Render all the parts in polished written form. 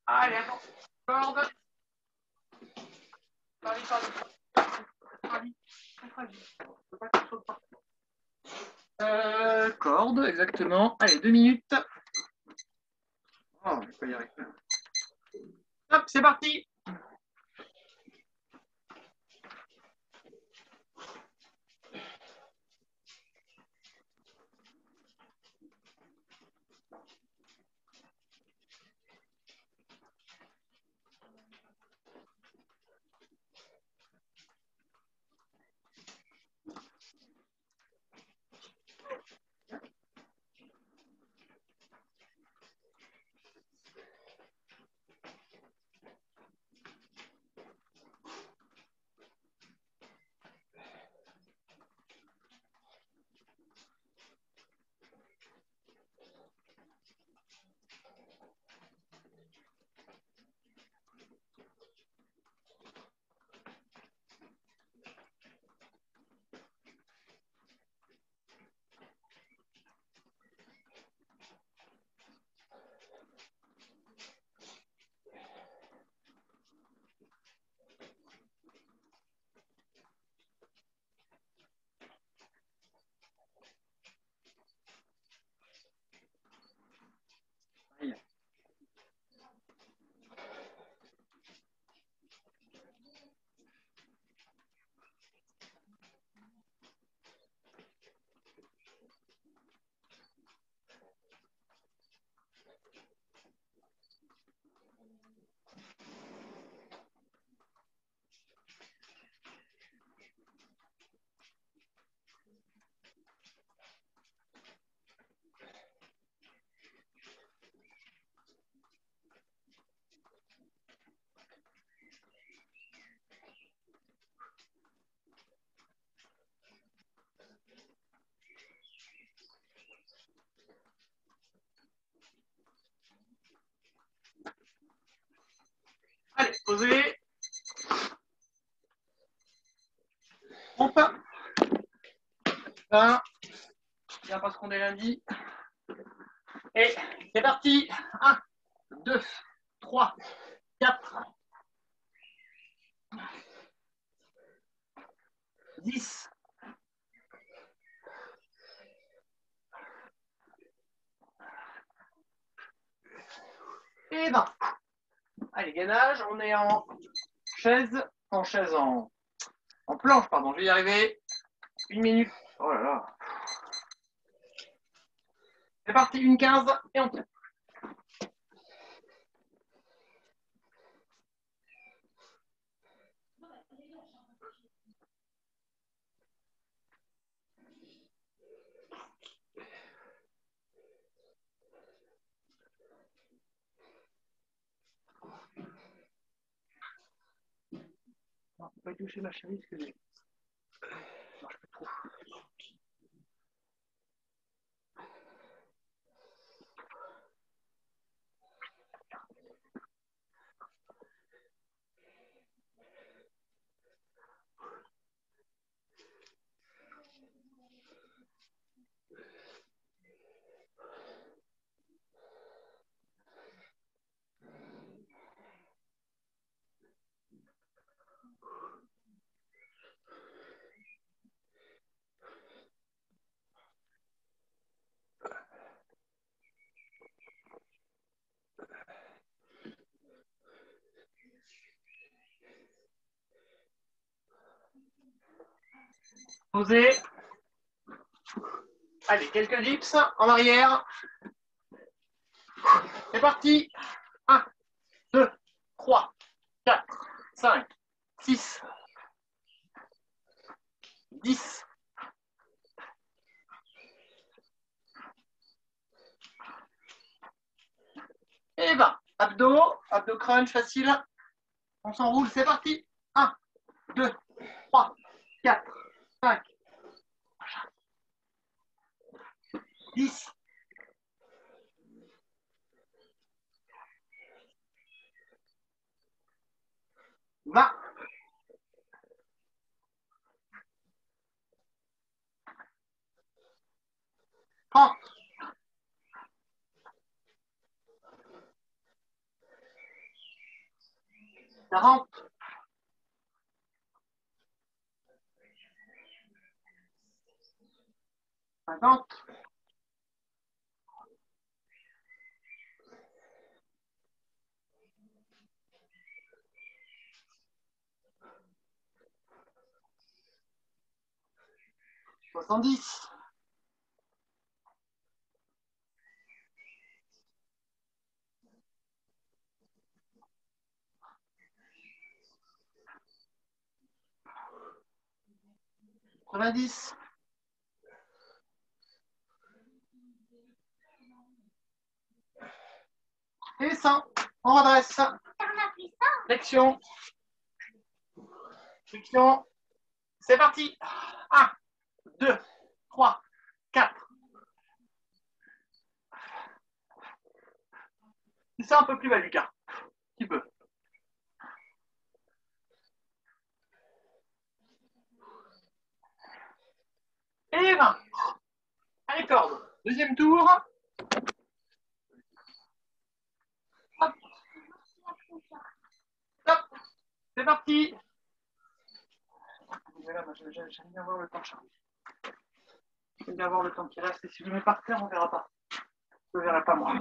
Allez, attends. Corde. Corde, exactement. Allez, 2 minutes. Oh, je vais pas y arriver. Hop, c'est parti. Allez, posez. Pompe. Bien parce qu'on est lundi. Et c'est parti. 1, 2, 3, 4, 10. Et 20. Allez, gainage, on est en chaise, en planche, pardon, je vais y arriver. 1 minute. Oh là là. C'est parti, 1,15 et on tient. Non, faut pas toucher ma chérie, excusez. Non, je peux trop. Posez. Allez, quelques dips en arrière. C'est parti. 1, 2, 3, 4, 5, 6, 10. Et 20. Abdos crunch facile. On s'enroule, c'est parti. 1, 2, 3, 4, 5, 10. 20. 30. 40. 50. 70. 90. Et 100. On redresse. Flexion. Flexion. C'est parti. 1, 2, 3, 4. C'est un peu plus bas, Lucas. Un petit peu. Et 20. Allez, corde. Deuxième tour. Hop. Hop. C'est parti. J'aime bien voir le temps, Charlie. J'aime bien voir le temps qui reste. Et si je le mets par terre, on ne verra pas. Je ne verrai pas, moi.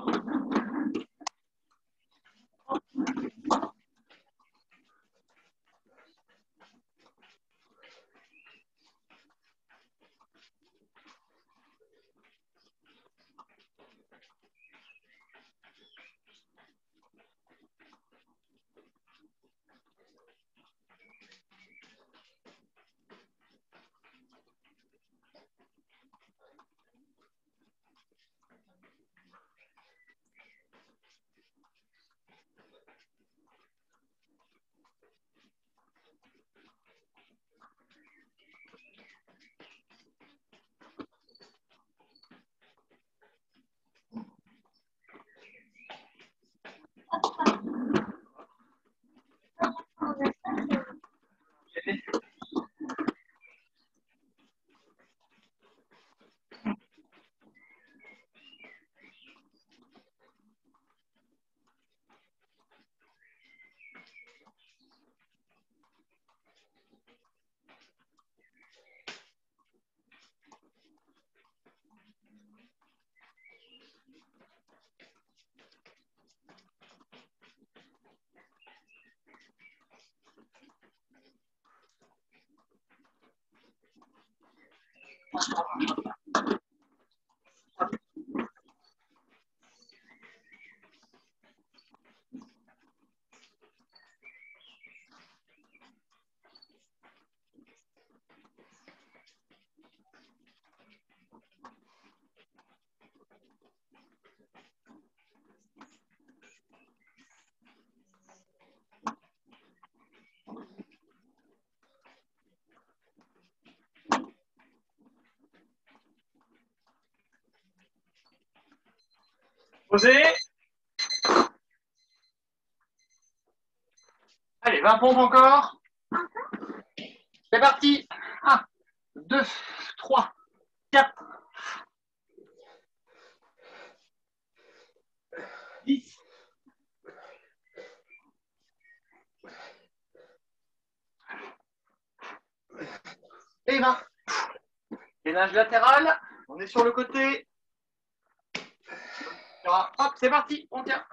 Posez. Allez, 20 pompes encore. C'est parti. 1, 2, 3, 4, 10. Et 20. Gainage latéral. On est sur le côté. Hop, c'est parti. On tient.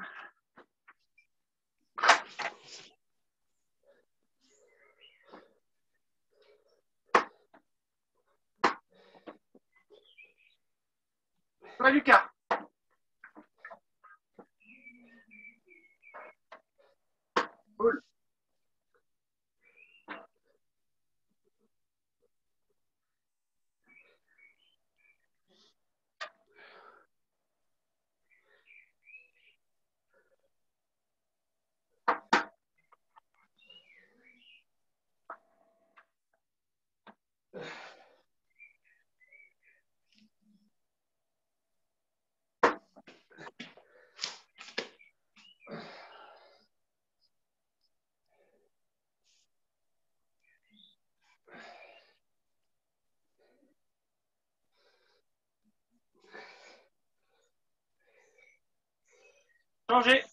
Toi, Lucas. Cool. Changez.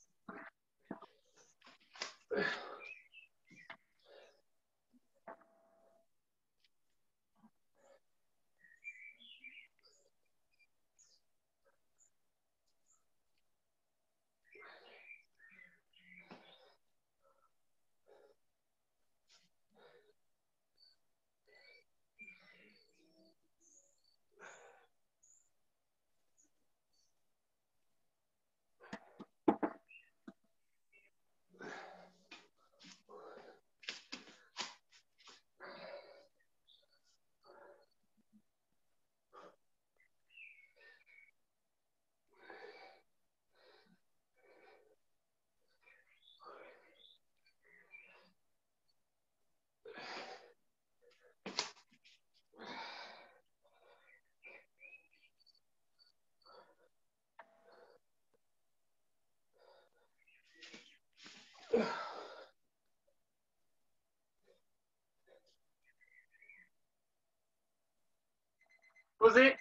reposer.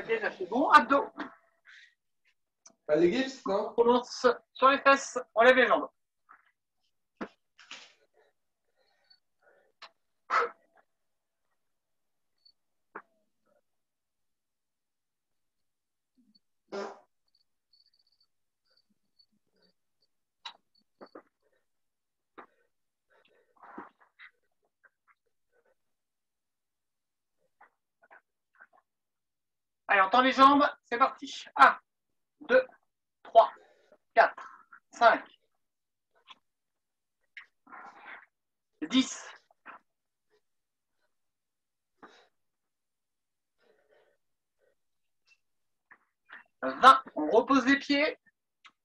Déjà, c'est bon. Abdos. Pas les gips, non? On commence sur les fesses. On lève les jambes. Allez, on tend les jambes. C'est parti. 1, 2, 3, 4, 5, 10. 20. On repose les pieds.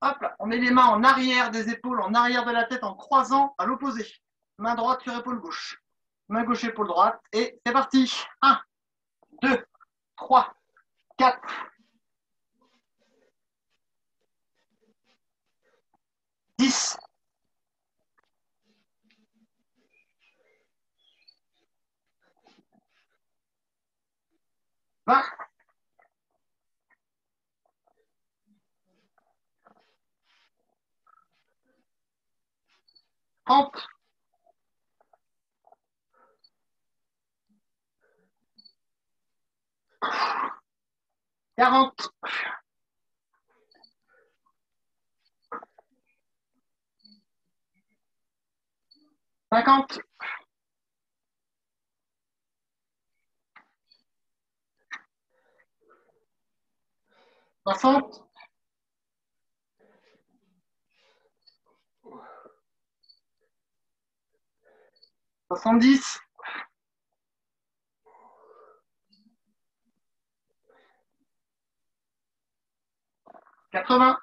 Hop là. On met les mains en arrière des épaules, en arrière de la tête, en croisant à l'opposé. Main droite sur épaule gauche. Main gauche, épaule droite. Et c'est parti. 1, 2, 3, 4, 10. 20. 30. 40. 50. 60. 70. 80.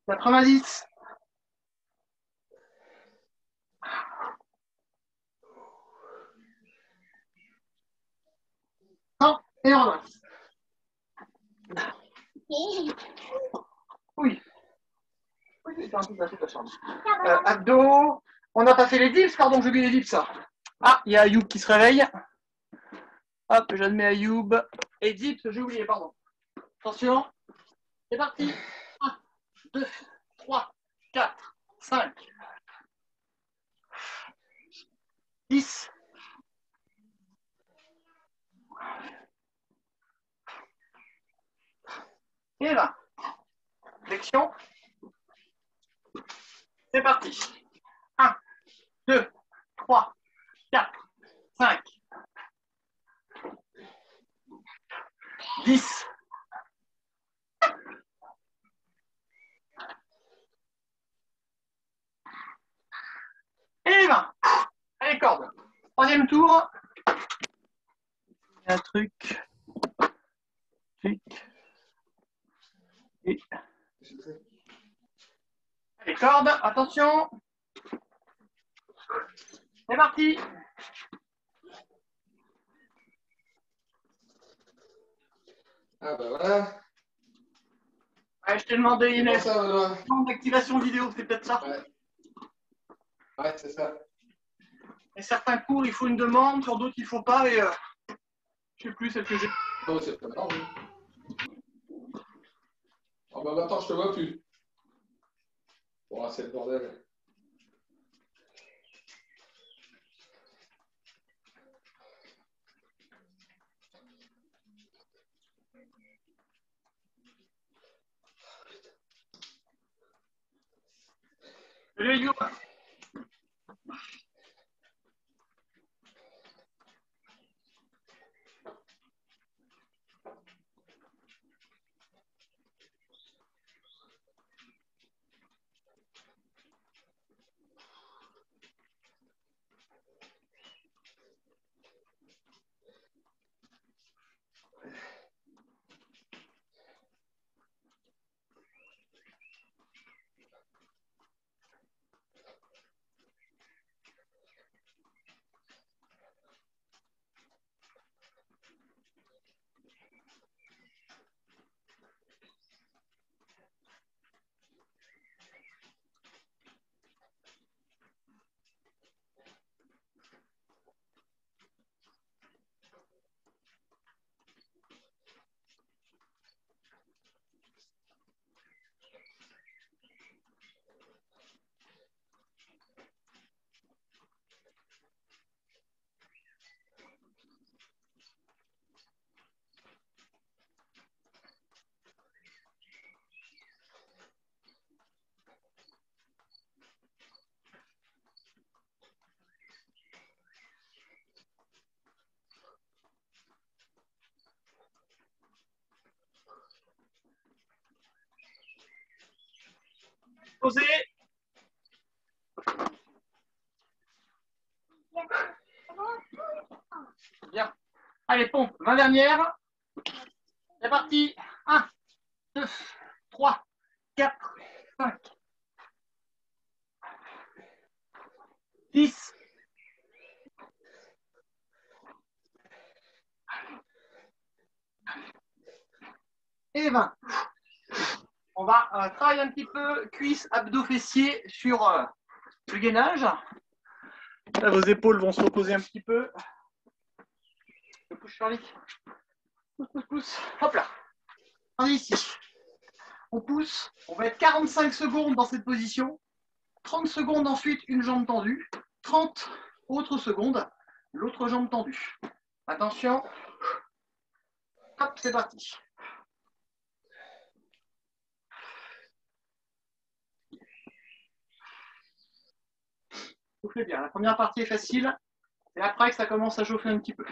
90. 100. Et on redresse. Oui. Oui, c'est un peu de la chambre. Abdos. On n'a pas fait les dips, pardon, j'ai oublié les dips. Ah, il y a Ayoub qui se réveille. Hop, j'admets Ayoub. Et dips, j'ai oublié, pardon. Attention. C'est parti. 1, 2, 3, 4, 5, 10. Et là. Flexion. C'est parti. 1, 2, 3, 4, 5, 10. Et 20. Allez, corde. Troisième tour. Un truc. Clic. Et... Allez, corde. Attention. C'est parti. Ah bah voilà. Ouais, je t'ai demandé une ça, activation vidéo, c'est peut-être ça. Ouais, c'est ça. Et certains cours, il faut une demande, sur d'autres, il ne faut pas. Et je sais plus celle que j'ai. Non, c'est pas grave. Oh bah maintenant, je te vois plus. Bon, c'est le bordel. Le You. Posez. Bien. Allez, pompe. 20 dernières. C'est parti. 1, 2, 3, 4, 5, 10. Et 20. On va travailler un petit peu cuisses, abdos, fessiers sur le gainage. Là, vos épaules vont se reposer un petit peu. Je pousse Charlie. Pousse, pousse, pousse. Hop là. On est ici. On pousse. On va être 45 secondes dans cette position. 30 secondes ensuite, une jambe tendue. 30 autres secondes, l'autre jambe tendue. Attention. Hop, c'est parti. Soufflez bien. La première partie est facile. C'est après que ça commence à chauffer un petit peu.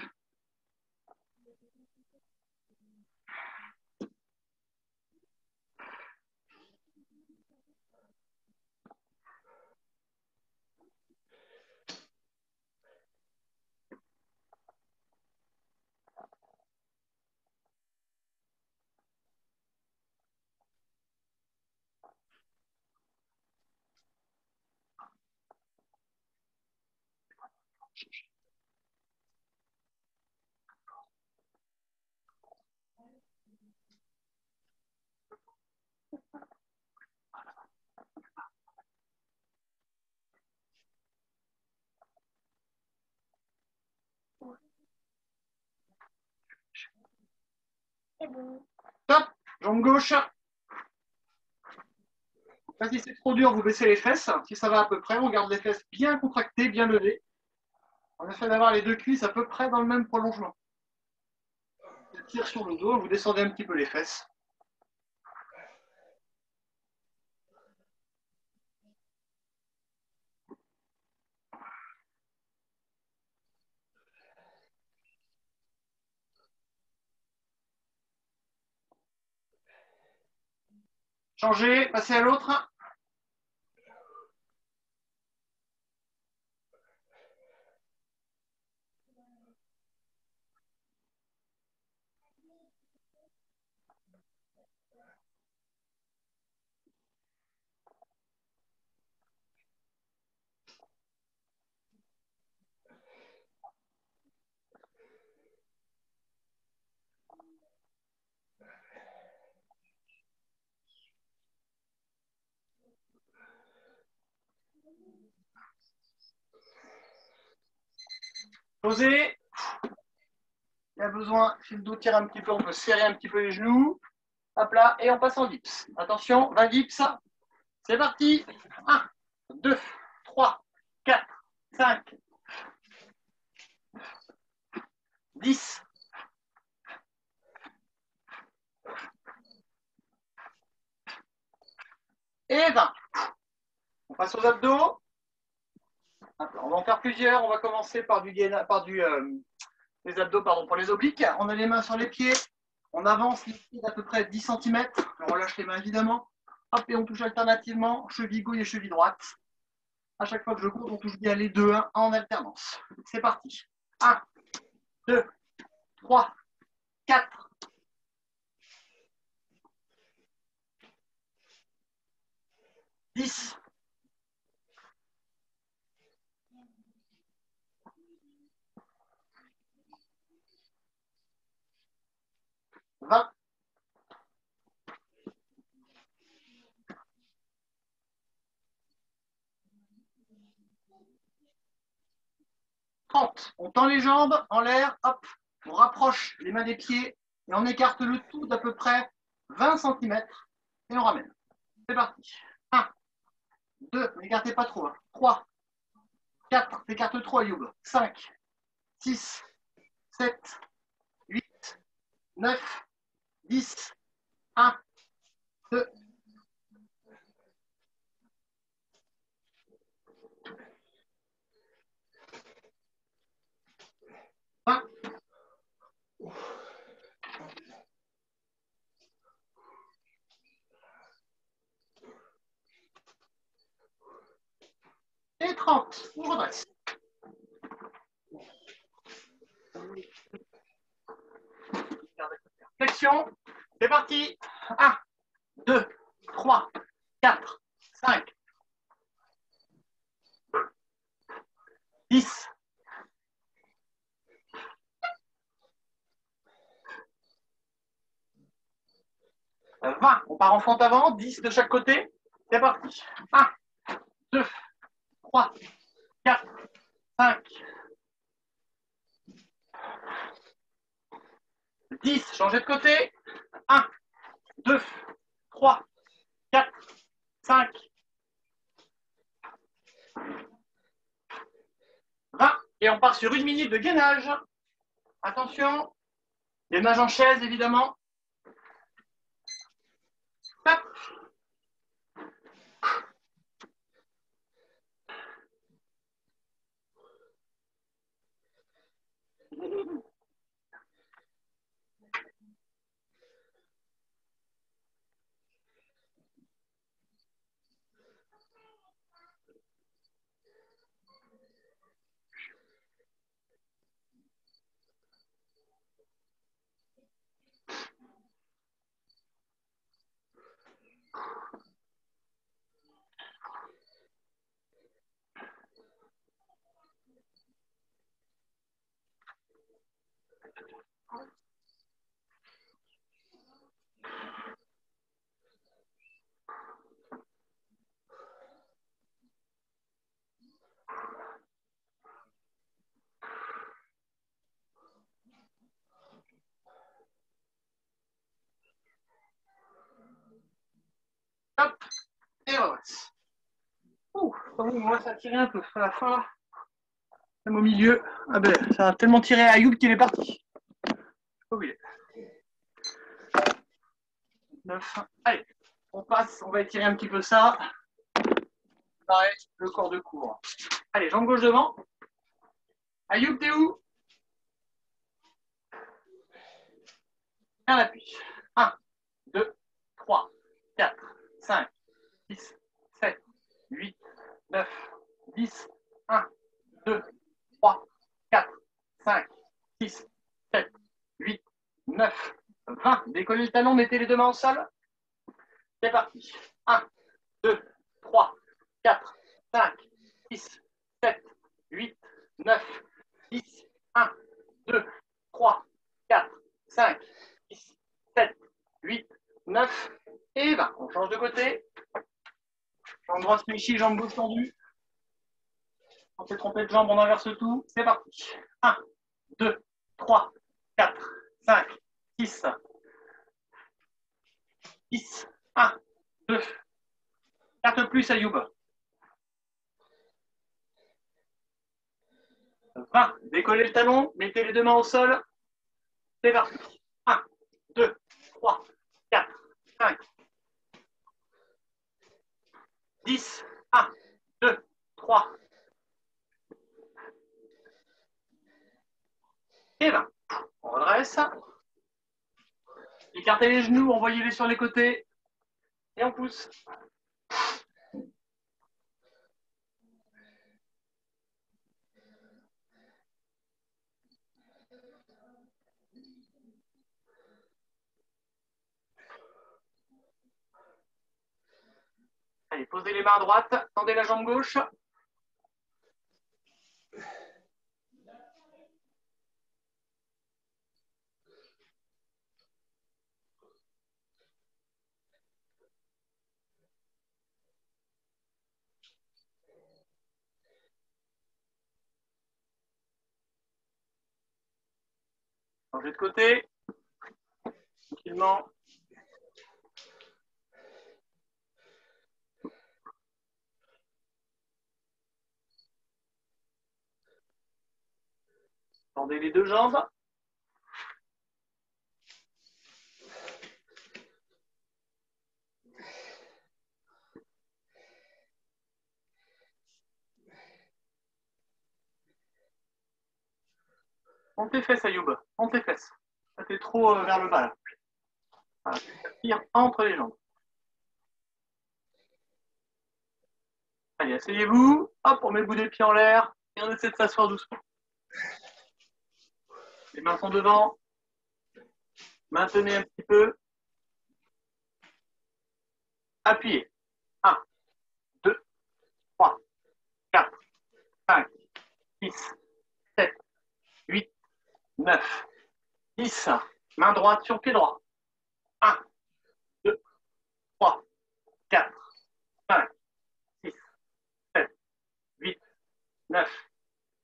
Top. Jambe gauche. Si c'est trop dur, vous baissez les fesses. Si ça va à peu près, on garde les fesses bien contractées, bien levées. On essaie d'avoir les deux cuisses à peu près dans le même prolongement. Je tire sur le dos, vous descendez un petit peu les fesses. Changez, passez à l'autre. Posez. Il y a besoin, si le dos tire un petit peu, on peut serrer un petit peu les genoux. Hop là, et on passe en dips. Attention, 20 dips. C'est parti. 1, 2, 3, 4, 5, 10. Et 20. On passe aux abdos. On va en faire plusieurs. On va commencer par les abdos, pardon, pour les obliques. On a les mains sur les pieds. On avance les pieds d'à peu près 10 cm. On relâche les mains évidemment. Hop, et on touche alternativement cheville gauche et cheville droite. À chaque fois que je compte, on touche bien les deux en alternance. C'est parti. 1, 2, 3, 4, 10. 20. 30. On tend les jambes en l'air, hop, on rapproche les mains des pieds et on écarte le tout d'à peu près 20 cm et on ramène. C'est parti. 1, 2, n'écartez pas trop. 3, 4, t'écartes trop, Ayoub. 5, 6, 7, 8, 9, 10, 1, 2, 20. Attention, c'est parti. 1, 2, 3, 4, 5, 10, 20. On part en fente avant, 10 de chaque côté. C'est parti. 1, 2, 3, 4, 5, 10. Changez de côté. 1, 2, 3, 4, 5, 20. Et on part sur 1 minute de gainage. Attention. Gainage en chaise, évidemment. Hop. Hop. Et voilà. On va s'attirer un peu à la fin là. Même au milieu. Ah ben, ça a tellement tiré à Ayoub qu'il est parti. Oh, il est. 9. Allez, on passe, on va étirer un petit peu ça. Pareil, le corps de cours. Allez, jambe gauche devant. Ayoub, t'es où? Bien l'appui. 1, 2, 3, 4, 5, 6, 7, 8, 9, 10. 1, 2, 3, 4, 5, 6, 7, 8, 9, 20. Décollez le talon, mettez les deux mains au sol. C'est parti. 1, 2, 3, 4, 5, 6, 7, 8, 9, 10. 1, 2, 3, 4, 5, 6, 7, 8, 9 et 20. On change de côté. Jambe droite fléchie, jambe gauche tendue. On s'est trompé de jambe, on inverse tout. C'est parti. 1, 2, 3, 4, 5, 6, 10. 1, 2. Carte plus, Ayoub. 20. Décollez le talon, mettez les deux mains au sol. C'est parti. 1, 2, 3, 4, 5, 10. 1, 2, 3. Et 20. On redresse. Écartez les genoux, envoyez-les sur les côtés. Et on pousse. Allez, posez les mains à droite, tendez la jambe gauche. Changez de côté. Tranquillement. Tendez les deux jambes. Monte tes fesses, Ayoub. Monte tes fesses. Ça fait trop vers le bas là. Voilà, tire entre les jambes. Allez, asseyez-vous. Hop, on met le bout des pieds en l'air. Et on essaie de s'asseoir doucement. Les mains sont devant. Maintenez un petit peu. Appuyez. 1, 2, 3, 4, 5, 6, 7, 8, 9, 10. Main droite sur pied droit. 1, 2, 3, 4, 5, 6, 7, 8, 9,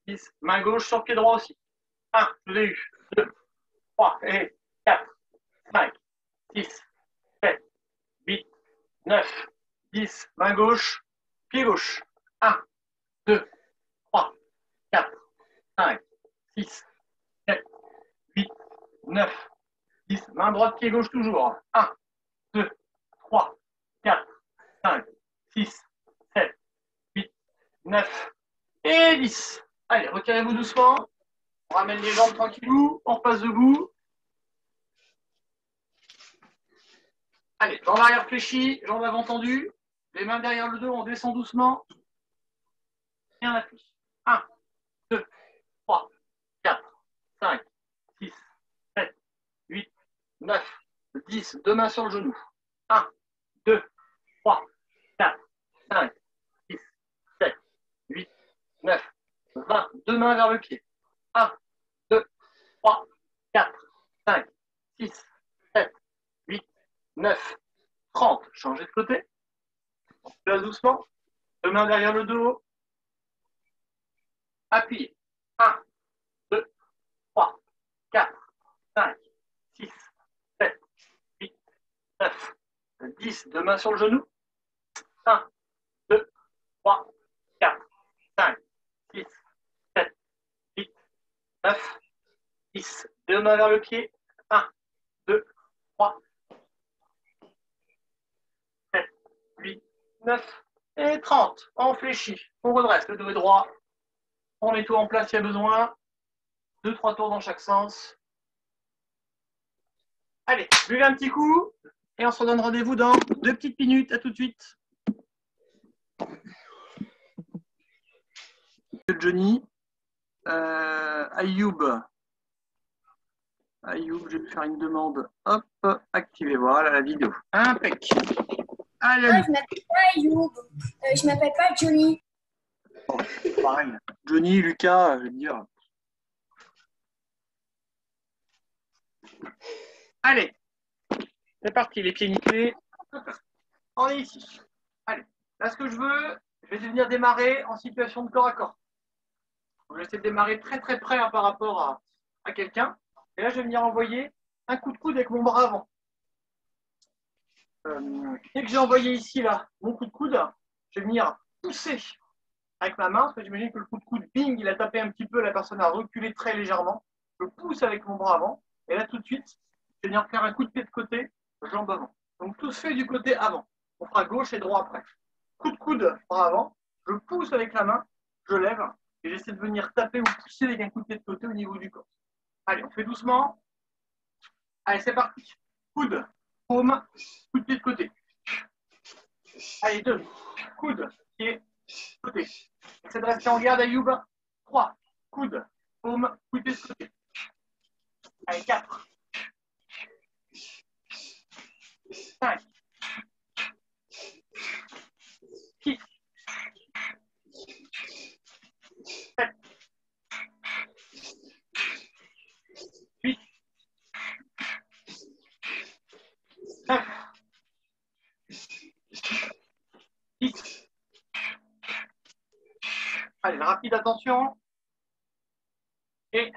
10. Main gauche sur pied droit aussi. 1, je l'ai eu. 2, 3, et 4, 5, 6, 7, 8, 9, 10. Main gauche, pied gauche. 1, 2, 3, 4, 5, 6, 7, 8, 9, 10. Main droite, pied gauche toujours. 1, 2, 3, 4, 5, 6, 7, 8, 9 et 10. Allez, retirez-vous doucement. On ramène les jambes tranquillou. On repasse debout. Allez, jambes arrière fléchies, jambes avant tendues. Les mains derrière le dos, on descend doucement. Et on appuie. 1, 2, 3, 4, 5, 6, 7, 8, 9, 10. Deux mains sur le genou. 1, 2, 3, 4, 5, 6, 7, 8, 9, 20. Deux mains vers le pied. 1, 2, 3, 4, 5, 6, 7, 8, 9, 30. Changez de côté. On se place doucement. Deux mains derrière le dos. Appuyez. 1, 2, 3, 4, 5, 6, 7, 8, 9, 10. Deux mains sur le genou. 1, 2, 3, 4, 5, 6, 7, 8, 9, 10. Deux mains vers le pied. 1, 2, 3, 7, 8, 9 et 30. On fléchit. On redresse. Le dos est droit. On met tout en place s'il y a besoin. 2-3 tours dans chaque sens. Allez, buvez un petit coup et on se redonne rendez-vous dans 2 petites minutes. À tout de suite. Johnny. Ayoub. Ayoub, je vais faire une demande. Hop, activez. Voilà la vidéo. Impec. Allez, je m'appelle pas Ayoub. Je m'appelle pas Johnny. Oh, pareil. Johnny, Lucas, je veux dire. Allez, c'est parti, les pieds nickelés. On est ici. Allez, là ce que je veux, je vais venir démarrer en situation de corps à corps. Je vais essayer de démarrer très très près par rapport à quelqu'un. Et là, je vais venir envoyer un coup de coude avec mon bras avant. Dès que j'ai envoyé ici, là, mon coup de coude, je vais venir pousser avec ma main, parce que j'imagine que le coup de coude, bing, il a tapé un petit peu, la personne a reculé très légèrement. Je pousse avec mon bras avant. Et là, tout de suite, je vais venir faire un coup de pied de côté, jambe avant. Donc, tout se fait du côté avant. On fera gauche et droit après. Coup de coude, bras avant. Je pousse avec la main, je lève, et j'essaie de venir taper ou pousser avec un coup de pied de côté au niveau du corps. Allez, on fait doucement. Allez, c'est parti. Coude, paume, coup de pied de côté. Allez, 2. Coude, pied, côté. Essaie de rester en garde, Ayoub. 3. Coude, paume, coup de pied de côté. Allez, 4. 5. 6. 7. 8. 9. 10. Allez, rapide, attention. Et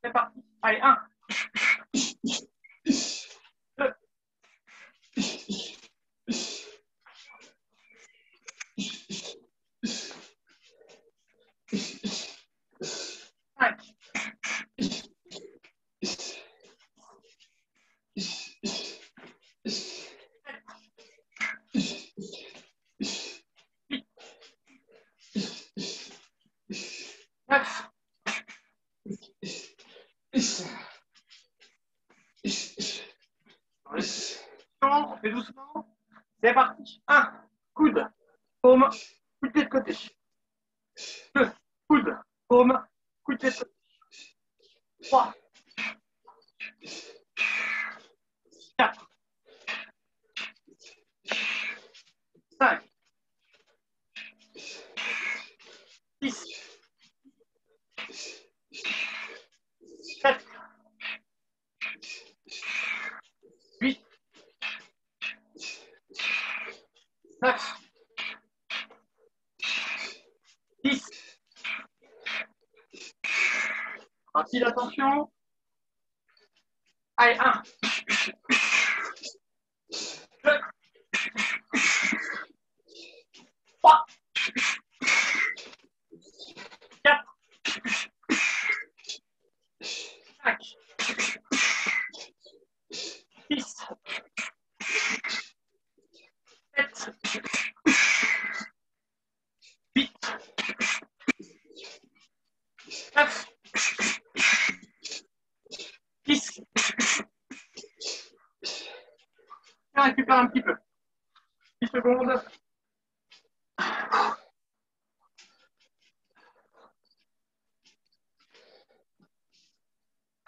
c'est parti. Allez, 1. 2. 5. 9. On fait doucement. C'est parti. 1. Coude, paume, coup de pied de côté. 2. Coude, paume, coup de pied de côté. 3. 4, 5, 6, 7, 8, 9, 10. Rapide, attention. Allez, 1, 2, 3, 4, 5, 6, 7, 8, 9, 10. On récupère un petit peu. 10 secondes.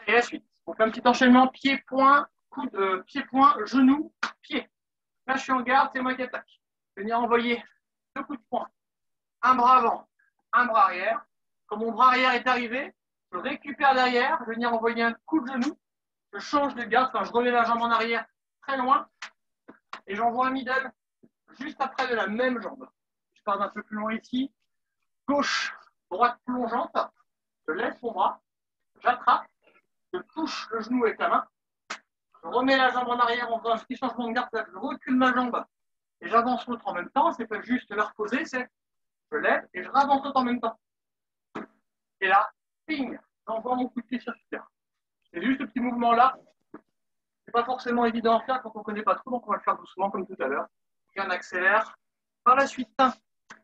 Et la suite. On fait un petit enchaînement pied-point, pied-point, genou, pied. Là, je suis en garde, c'est moi qui attaque. Je vais venir envoyer 2 coups de poing. Un bras avant, un bras arrière. Quand mon bras arrière est arrivé, je récupère derrière, je vais venir envoyer un coup de genou. Je change de garde, enfin, je remets la jambe en arrière très loin. Et j'envoie un middle juste après de la même jambe. Je pars un peu plus loin ici. Gauche, droite plongeante. Je laisse mon bras. J'attrape. Je touche le genou avec la main. Je remets la jambe en arrière en faisant un petit changement de garde. Je recule ma jambe et j'avance l'autre en même temps. C'est pas juste la reposer, c'est je lève et je ravance l'autre en même temps. Et là, ping, j'envoie mon coup de pied circulaire. C'est juste ce petit mouvement-là. C'est pas forcément évident à faire quand on ne connaît pas trop, donc on va le faire doucement comme tout à l'heure. Et on accélère par la suite.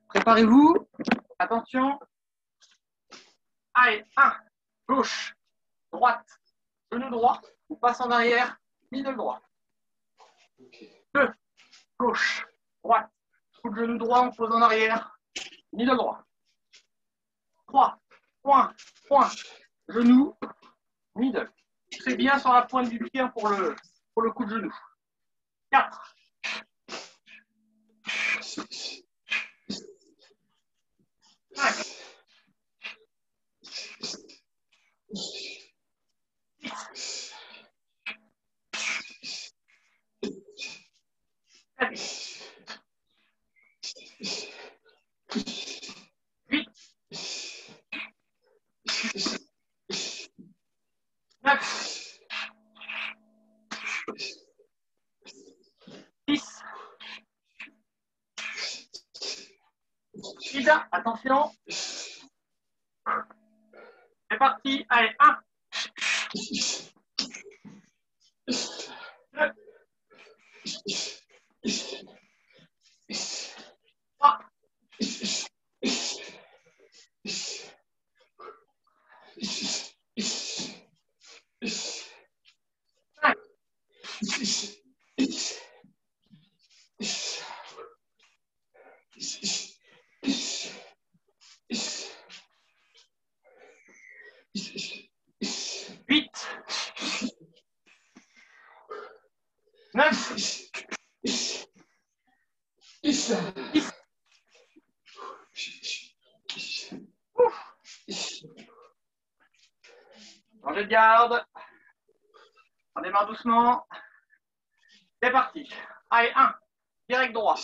Préparez-vous. Attention. Allez, 1, gauche, droite, genou droit, on passe en arrière, middle droit. 2, gauche, droite, coup de genou droit, on pose en arrière, middle droit. 3, point, point, genou, middle. C'est bien sur la pointe du pied pour le coup de genou. 4, 5, 6, 7, 8, 9, 10, 6, attention. C'est parti, allez, 1, 2, 3, 5, 8, 9, 10. Changez de garde. On démarre doucement. C'est parti. Allez, 1, direct droit,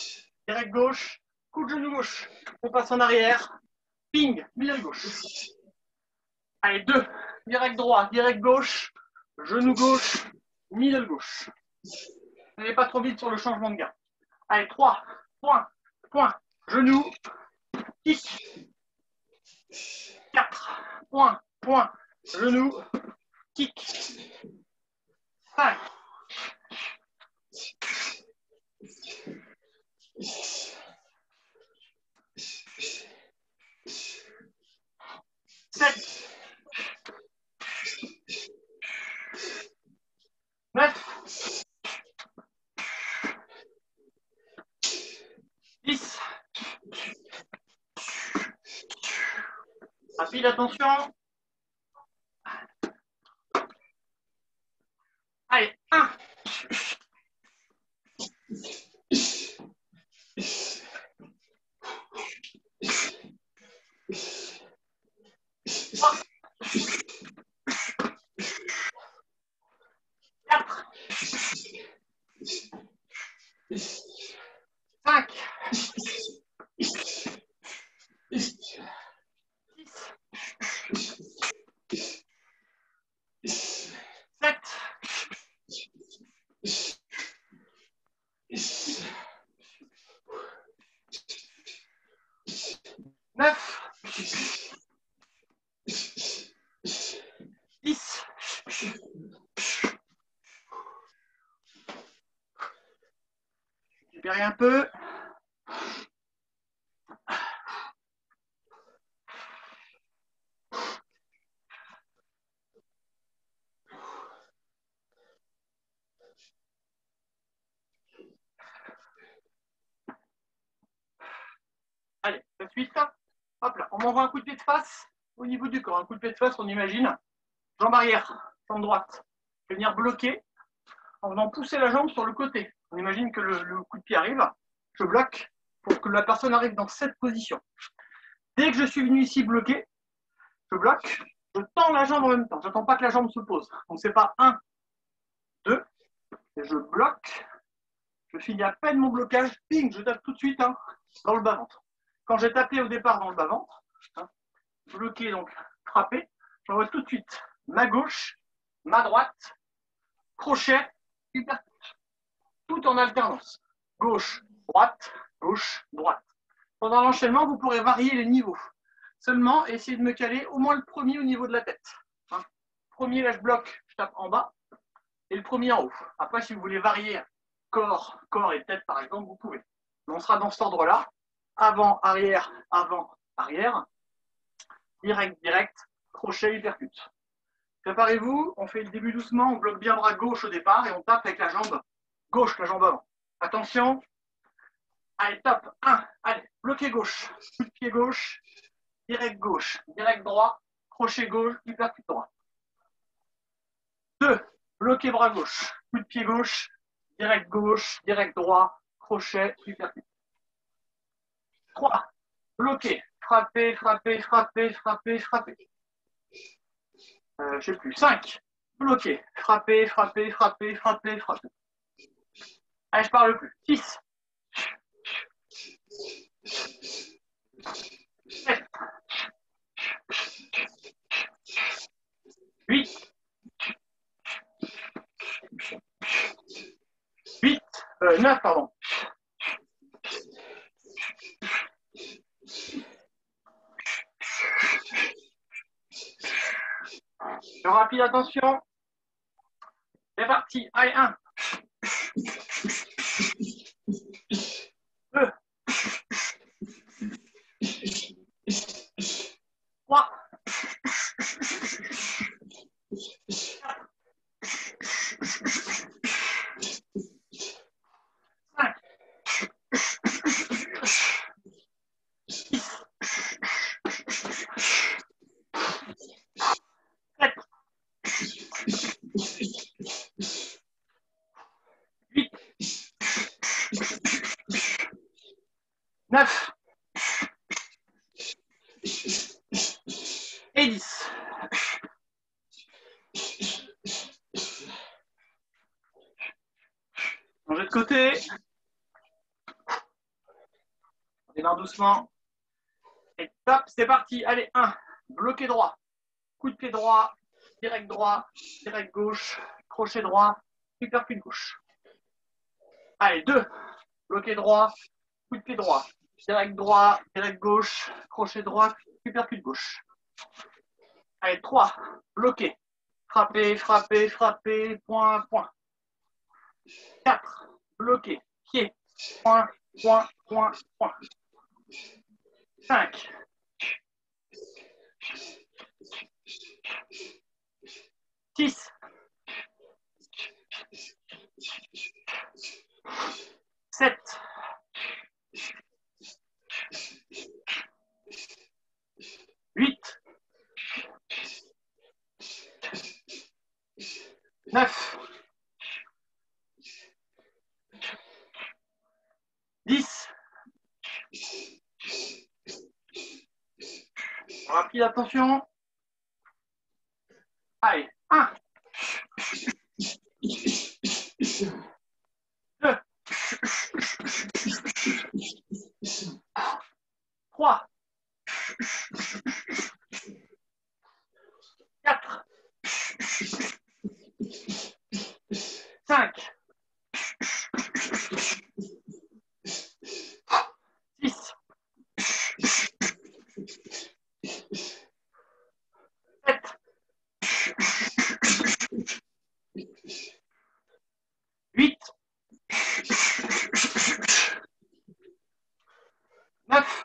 direct gauche, coup de genou gauche. On passe en arrière. Ping, middle gauche. Allez, 2, direct droit, direct gauche, genou gauche, middle gauche. N'allez pas trop vite sur le changement de garde. Allez, 3, point, point, genou, kick. 4, point, point, genou, kick. 5, 7, 9, 10. Rapide, attention. Allez, 1, Quatre. 5. 7. 9. 10. Récupérez un peu. Allez, la suite. Hop là, on m'envoie un coup de pied de face au niveau du corps. Un coup de pied de face, on imagine. Jambe arrière, jambe droite. Je vais venir bloquer en venant pousser la jambe sur le côté. On imagine que le coup de pied arrive. Je bloque pour que la personne arrive dans cette position. Dès que je suis venu ici bloquer, je bloque, je tends la jambe en même temps. Je n'attends pas que la jambe se pose. Donc c'est pas 1, 2, et je bloque. Je finis à peine mon blocage, ping, je tape tout de suite dans le bas-ventre. Quand j'ai tapé au départ dans le bas-ventre, bloqué, donc frappé, j'envoie tout de suite ma gauche, ma droite, crochet, hypercute. Tout en alternance. Gauche, droite. Pendant l'enchaînement, vous pourrez varier les niveaux. Seulement, essayez de me caler au moins le premier au niveau de la tête. Premier, là, je bloque, je tape en bas, et le premier en haut. Après, si vous voulez varier corps et tête, par exemple, vous pouvez. Mais on sera dans cet ordre-là. Avant, arrière, direct, crochet, hypercute. Préparez-vous, on fait le début doucement, on bloque bien bras gauche au départ et on tape avec la jambe gauche, la jambe avant. Attention. Allez, top. 1. Allez, bloqué gauche. Coup de pied gauche. Direct droit. Crochet gauche, hypercute droit. 2. Bloqué bras gauche. Coup de pied gauche. Direct droit. Crochet, hypercute. 3. Bloqué. Frapper. Je sais plus. 5. Bloqué. Frapper. Allez, je parle plus. 6. 7. 8. 9, pardon. Je rapide, attention. C'est parti. Allez, 1. 2. 3. 5. 7. 8. 9. Et 10. Changez de côté. On démarre doucement. Et top, c'est parti. Allez, 1. Bloqué droit. Coup de pied droit. Direct gauche. Crochet droit. Hypercute gauche. Allez, 2. Bloqué droit. Coup de pied droit. Direct gauche. Crochet droit. Hypercute gauche. Allez, 3. Bloqué. Frapper. Point. 4. Bloqué. Pied. Point. 5. 6. 7. 8. 9. parti, attention. Allez, 1. 2. 3. 4. 5. 6. 7. 8. 9.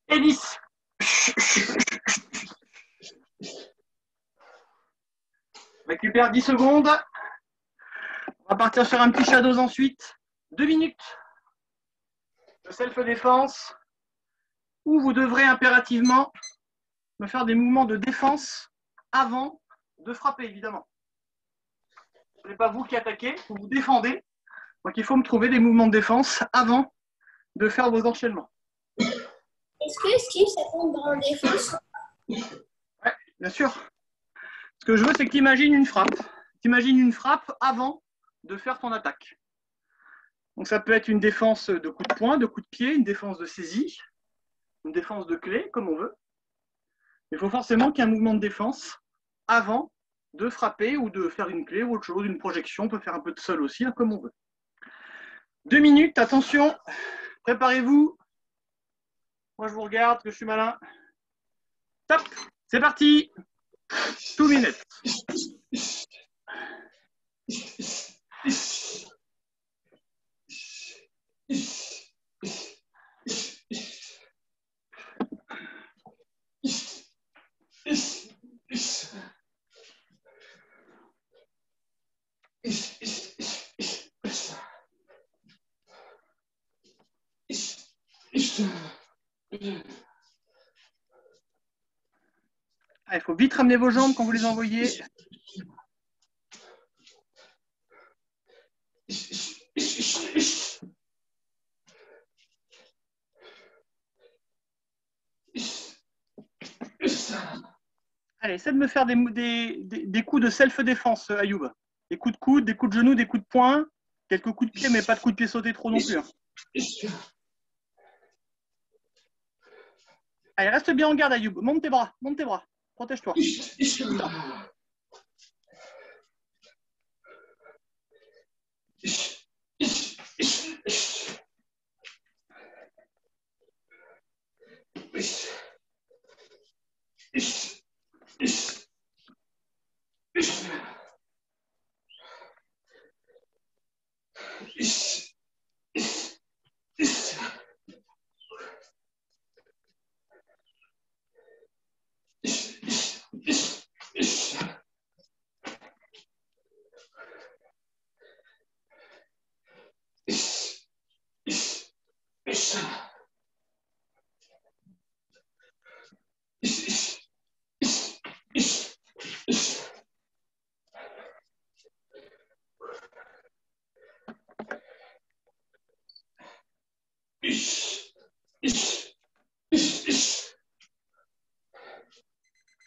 Et 10. On récupère 10 secondes. On va partir sur un petit shadows ensuite. 2 minutes de self-défense où vous devrez impérativement me faire des mouvements de défense avant de frapper, évidemment. Ce n'est pas vous qui attaquez, vous vous défendez. Donc il faut me trouver des mouvements de défense avant de faire vos enchaînements. Est-ce que Steve, ça compte dans la défense? Oui, bien sûr. Ce que je veux, c'est que tu imagines une frappe. Tu imagines une frappe avant de faire ton attaque. Donc ça peut être une défense de coup de poing, de coup de pied, une défense de saisie, une défense de clé, comme on veut. Il faut forcément qu'il y ait un mouvement de défense avant de frapper ou de faire une clé ou autre chose, une projection. On peut faire un peu de sol aussi, hein, comme on veut. 2 minutes, attention, préparez-vous. Moi, je vous regarde, que je suis malin. Top, c'est parti. 2 minutes. Il faut vite ramener vos jambes quand vous les envoyez. Allez, essaie de me faire des coups de self-défense, Ayoub. Des coups de coude, des coups de genoux, des coups de poing, quelques coups de pied, mais pas de coups de pied sautés trop non plus. Allez, reste bien en garde, Ayoub. Monte tes bras, protège-toi.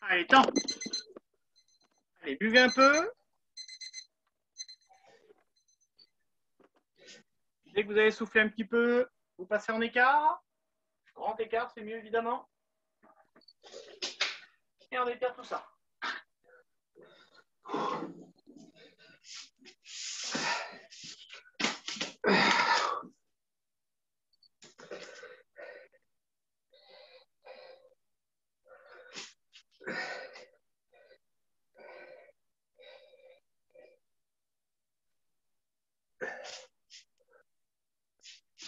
Allez, temps. Allez, buvez un peu. Dès que vous avez soufflé un petit peu, vous passez en écart. Grand écart, c'est mieux évidemment. Et on écarte tout ça.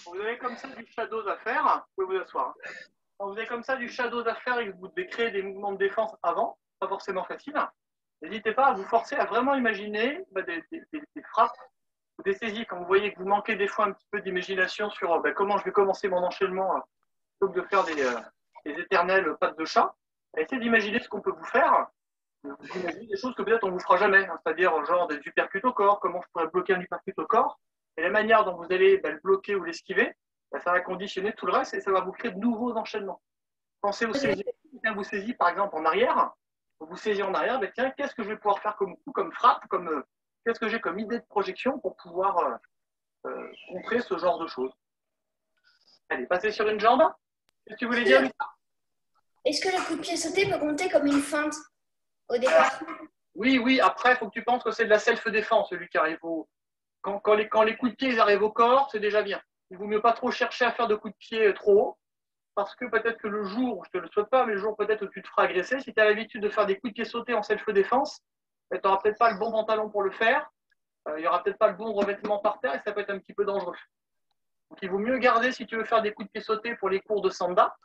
Vous avez comme ça du shadows à faire, vous pouvez vous asseoir. Quand vous avez comme ça du shadows à faire et que vous devez créer des mouvements de défense avant, pas forcément facile, n'hésitez pas à vous forcer à vraiment imaginer des frappes ou des saisies. Quand vous voyez que vous manquez des fois un petit peu d'imagination sur comment je vais commencer mon enchaînement plutôt que de faire des éternelles pattes de chat, essayez d'imaginer ce qu'on peut vous faire. Vous imaginez des choses que peut-être on ne vous fera jamais, c'est-à-dire genre des uppercuts au corps, comment je pourrais bloquer un uppercut au corps, et la manière dont vous allez le bloquer ou l'esquiver, ben, ça va conditionner tout le reste et ça va vous créer de nouveaux enchaînements. Pensez au saisir. Quelqu'un vous saisit par exemple en arrière, vous saisissez en arrière, ben, tiens, qu'est-ce que je vais pouvoir faire comme coup, comme frappe, qu'est-ce que j'ai comme idée de projection pour pouvoir contrer ce genre de choses. Allez, passez sur une jambe. Qu'est-ce que tu voulais dire, Lucas? Est-ce que le coup de pied sauté peut compter comme une feinte au départ? Oui, après, il faut que tu penses que c'est de la self-défense, Lucas. Quand les coups de pied ils arrivent au corps, c'est déjà bien. Il vaut mieux pas trop chercher à faire de coups de pied trop haut, parce que peut-être que le jour, je te le souhaite pas, mais le jour peut-être où tu te feras agresser, si tu as l'habitude de faire des coups de pied sautés en self-défense, tu n'auras peut-être pas le bon pantalon pour le faire, il n'y aura peut-être pas le bon revêtement par terre et ça peut être un petit peu dangereux. Donc il vaut mieux garder, si tu veux faire des coups de pied sautés pour les cours de sanda,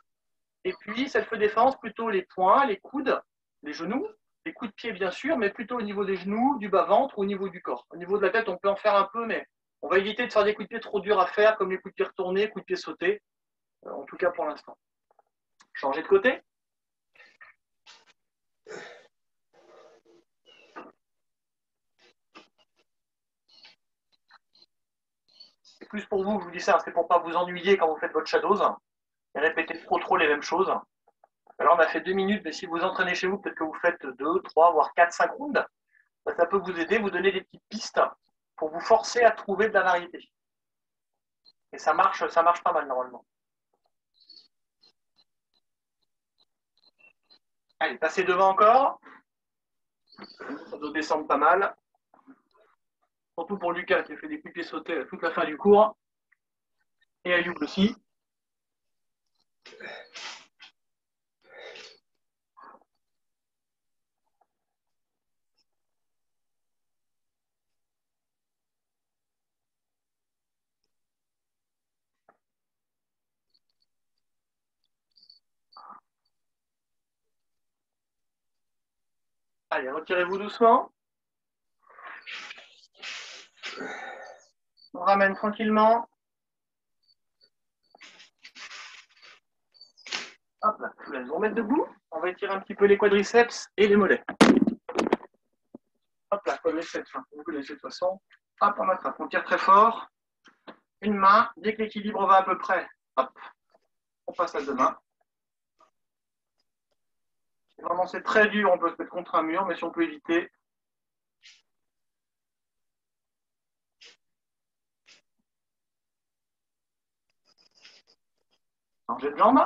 et puis self-défense, plutôt les poings, les coudes, les genoux, les coups de pied bien sûr, mais plutôt au niveau des genoux, du bas-ventre ou au niveau du corps. Au niveau de la tête, on peut en faire un peu, mais on va éviter de faire des coups de pied trop durs à faire, comme les coups de pied retournés, coups de pied sautés, en tout cas pour l'instant. Changer de côté. C'est plus pour vous que je vous dis ça, c'est pour ne pas vous ennuyer quand vous faites votre shadows et répéter trop les mêmes choses. Alors on a fait 2 minutes, mais si vous entraînez chez vous, peut-être que vous faites 2, 3, voire 4, 5 rounds, ça peut vous aider, vous donner des petites pistes pour vous forcer à trouver de la variété. Et ça marche pas mal normalement. Allez, passez devant encore. Ça doit descendre pas mal. Surtout pour Lucas qui a fait des coups de pied sautés toute la fin du cours. Et Ayoub aussi. Allez, retirez-vous doucement. On ramène tranquillement. Hop là, je vous laisse vous remettre debout. On va étirer un petit peu les quadriceps et les mollets. Hop là, quadriceps, vous connaissez de toute façon. Hop, on attrape, on tire très fort. Une main, dès que l'équilibre va à peu près, hop, on passe à deux mains. Vraiment, c'est très dur, on peut se mettre contre un mur, mais si on peut éviter. Changer de jambe.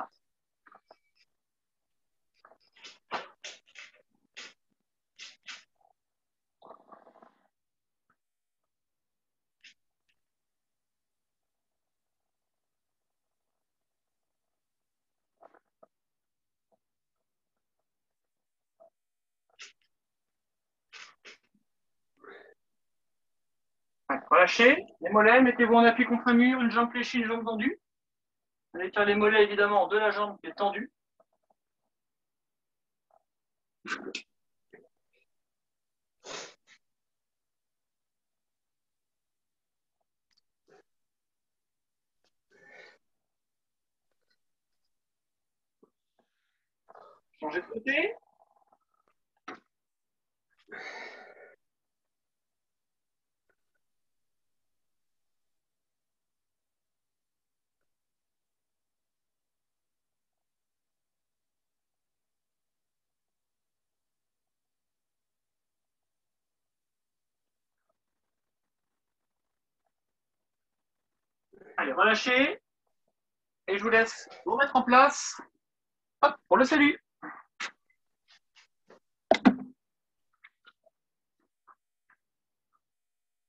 Relâchez les mollets, mettez-vous en appui contre un mur, une jambe fléchie, une jambe tendue. Vous allez tirer les mollets évidemment de la jambe qui est tendue. Changez de côté. Allez, relâchez. Et je vous laisse vous mettre en place. Hop, pour le salut.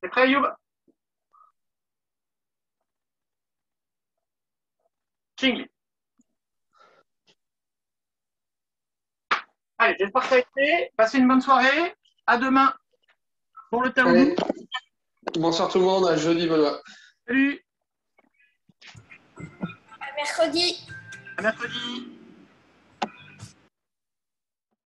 C'est prêt, Youb? Ching. Allez, j'espère que ça a été. Passez une bonne soirée. À demain pour le Taoulou. Bonsoir tout le monde, à jeudi, Benoît. Salut. À mercredi. À mercredi.